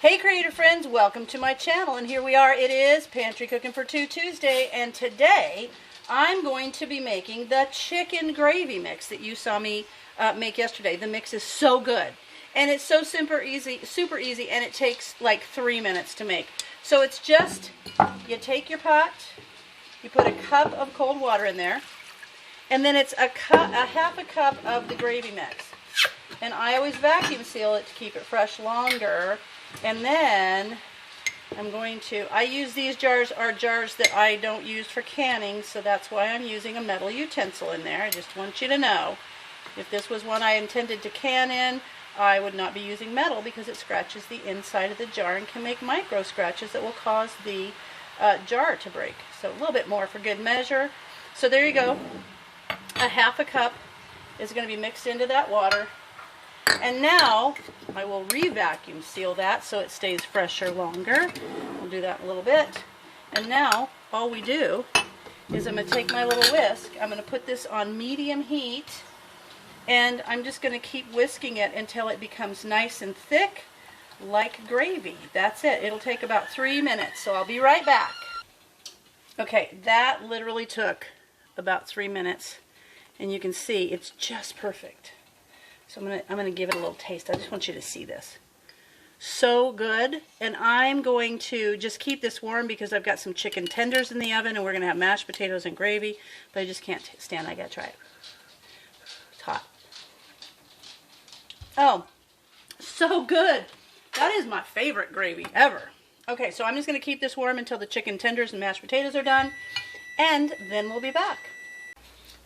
Hey creator friends, welcome to my channel, and here we are. It is Pantry Cooking for Two Tuesday, and today I'm going to be making the chicken gravy mix that you saw me make yesterday. The mix is so good, and it's so super easy, and it takes like 3 minutes to make. So it's just, you take your pot, you put a cup of cold water in there, and then it's a half a cup of the gravy mix. And I always vacuum seal it to keep it fresh longer. And then I use these jars, are jars that I don't use for canning, so that's why I'm using a metal utensil in there. I just want you to know, if this was one I intended to can in, I would not be using metal because it scratches the inside of the jar and can make micro scratches that will cause the jar to break. So a little bit more for good measure. So there you go. A half a cup is going to be mixed into that water. And now I will re-vacuum seal that so it stays fresher longer. We'll do that in a little bit. And now all we do is I'm going to take my little whisk. I'm going to put this on medium heat, and I'm just going to keep whisking it until it becomes nice and thick like gravy. That's it. It'll take about 3 minutes, so I'll be right back. Okay, that literally took about 3 minutes, and you can see it's just perfect. So I'm gonna give it a little taste. I just want you to see this. So good. And I'm going to just keep this warm because I've got some chicken tenders in the oven, and we're gonna have mashed potatoes and gravy, but I just can't stand it. I gotta try it. It's hot. Oh, so good. That is my favorite gravy ever. Okay, so I'm just gonna keep this warm until the chicken tenders and mashed potatoes are done, and then we'll be back.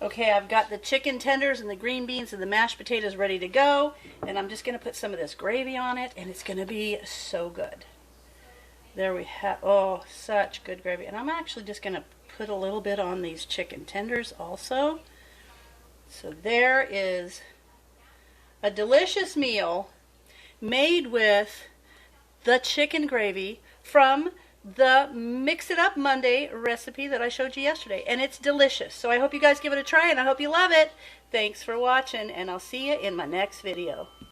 Okay, I've got the chicken tenders and the green beans and the mashed potatoes ready to go, and I'm just going to put some of this gravy on it, and it's going to be so good. There we have, oh, such good gravy. And I'm actually just going to put a little bit on these chicken tenders also. So there is a delicious meal made with the chicken gravy from the Mix It Up Monday recipe that I showed you yesterday, and it's delicious. So I hope you guys give it a try, and I hope you love it. Thanks for watching, and I'll see you in my next video.